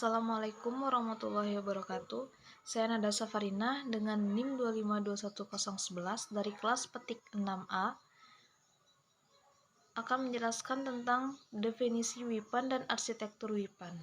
Assalamualaikum warahmatullahi wabarakatuh. Saya Nada Safarina dengan NIM 2521011 dari kelas petik 6A akan menjelaskan tentang definisi WIPAN dan arsitektur WIPAN.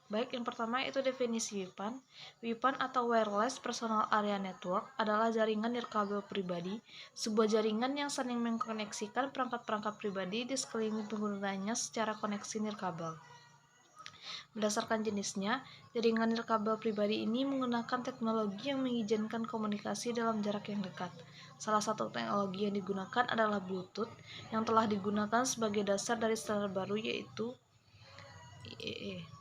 Baik, yang pertama itu definisi WIPAN. WIPAN atau Wireless Personal Area Network adalah jaringan nirkabel pribadi, sebuah jaringan yang saling mengkoneksikan perangkat-perangkat pribadi di sekeliling penggunanya secara koneksi nirkabel. Berdasarkan jenisnya, jaringan nirkabel pribadi ini menggunakan teknologi yang mengizinkan komunikasi dalam jarak yang dekat. Salah satu teknologi yang digunakan adalah Bluetooth, yang telah digunakan sebagai dasar dari standar baru yaitu IEEE.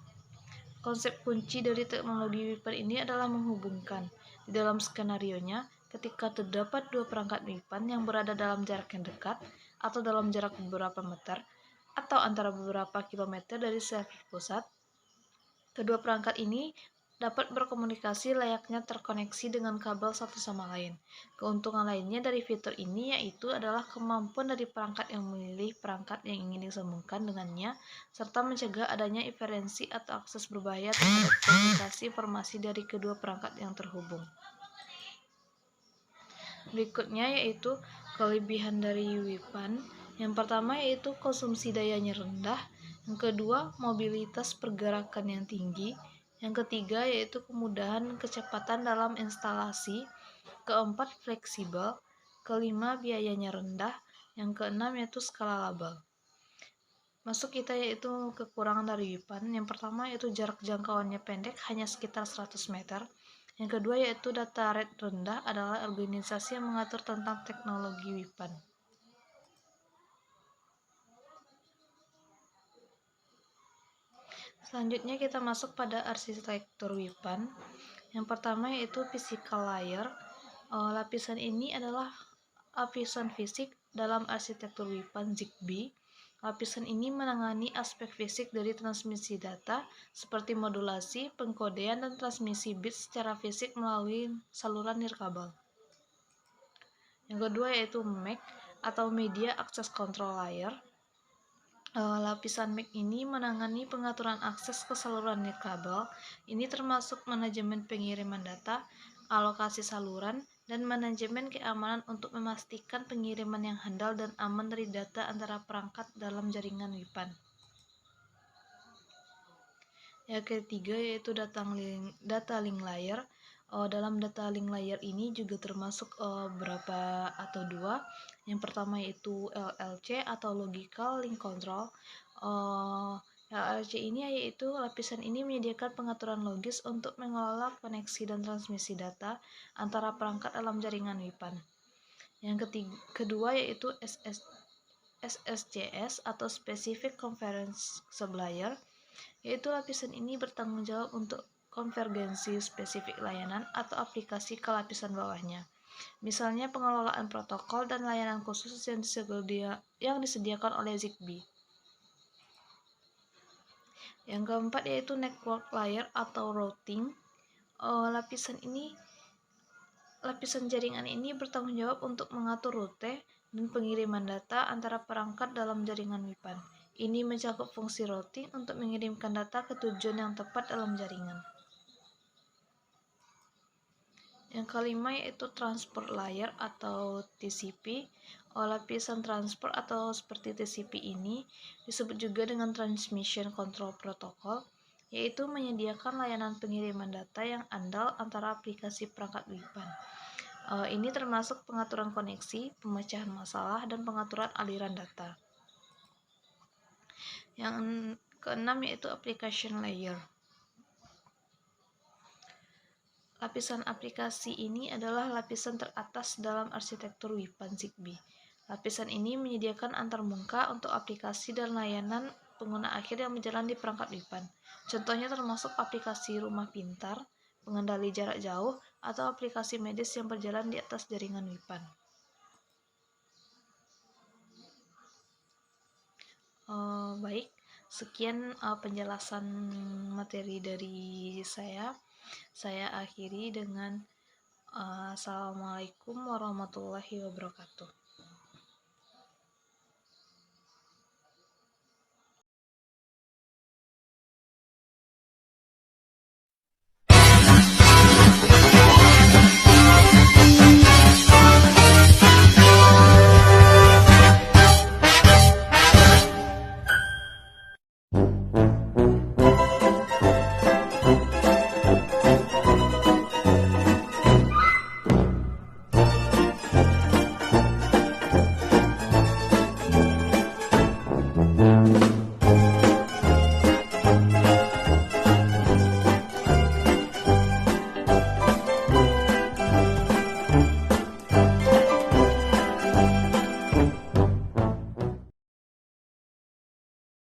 Konsep kunci dari teknologi WIPAN ini adalah menghubungkan. Di dalam skenarionya, ketika terdapat dua perangkat WIPAN yang berada dalam jarak yang dekat, atau dalam jarak beberapa meter, atau antara beberapa kilometer dari satu pusat, kedua perangkat ini dapat berkomunikasi layaknya terkoneksi dengan kabel satu sama lain. Keuntungan lainnya dari fitur ini yaitu adalah kemampuan dari perangkat yang memilih perangkat yang ingin disambungkan dengannya, serta mencegah adanya inferensi atau akses berbahaya terhadap komunikasi informasi dari kedua perangkat yang terhubung. Berikutnya yaitu kelebihan dari WIPAN. Yang pertama yaitu konsumsi dayanya rendah, yang kedua mobilitas pergerakan yang tinggi, yang ketiga yaitu kemudahan kecepatan dalam instalasi, keempat fleksibel, kelima biayanya rendah, yang keenam yaitu skala label. Masuk kita yaitu kekurangan dari WIPAN. Yang pertama yaitu jarak jangkauannya pendek, hanya sekitar 100 meter. Yang kedua yaitu data rate rendah adalah organisasi yang mengatur tentang teknologi WIPAN. Selanjutnya kita masuk pada arsitektur WIPAN. Yang pertama yaitu physical layer. Lapisan ini adalah lapisan fisik dalam arsitektur WIPAN ZigBee. Lapisan ini menangani aspek fisik dari transmisi data seperti modulasi, pengkodean, dan transmisi bit secara fisik melalui saluran nirkabel. Yang kedua yaitu MAC atau Media Access Control Layer. Lapisan MAC ini menangani pengaturan akses ke saluran nirkabel. Ini termasuk manajemen pengiriman data, alokasi saluran, dan manajemen keamanan untuk memastikan pengiriman yang handal dan aman dari data antara perangkat dalam jaringan WIPAN. Yang ketiga yaitu data link layer. Dalam data link layer ini juga termasuk beberapa atau dua. Yang pertama yaitu LLC atau Logical Link Control. LLC ini yaitu lapisan ini menyediakan pengaturan logis untuk mengelola koneksi dan transmisi data antara perangkat dalam jaringan WIPAN. Yang kedua yaitu SSCS atau Specific Conference Sublayer, yaitu lapisan ini bertanggung jawab untuk konvergensi spesifik layanan atau aplikasi ke lapisan bawahnya. Misalnya pengelolaan protokol dan layanan khusus yang disediakan oleh ZigBee. Yang keempat yaitu network layer atau routing. Lapisan jaringan ini bertanggung jawab untuk mengatur rute dan pengiriman data antara perangkat dalam jaringan WIPAN. Ini mencakup fungsi routing untuk mengirimkan data ke tujuan yang tepat dalam jaringan. Yang kelima yaitu transport layer atau TCP. Lapisan transport atau seperti TCP ini disebut juga dengan Transmission Control Protocol, yaitu menyediakan layanan pengiriman data yang andal antara aplikasi perangkat WIPAN. Ini termasuk pengaturan koneksi, pemecahan masalah, dan pengaturan aliran data. Yang keenam yaitu application layer. Lapisan aplikasi ini adalah lapisan teratas dalam arsitektur WIPAN ZigBee. Lapisan ini menyediakan antarmuka untuk aplikasi dan layanan pengguna akhir yang berjalan di perangkat WIPAN. Contohnya termasuk aplikasi rumah pintar, pengendali jarak jauh, atau aplikasi medis yang berjalan di atas jaringan WIPAN. Baik, sekian penjelasan materi dari saya. Saya akhiri dengan Assalamualaikum warahmatullahi wabarakatuh.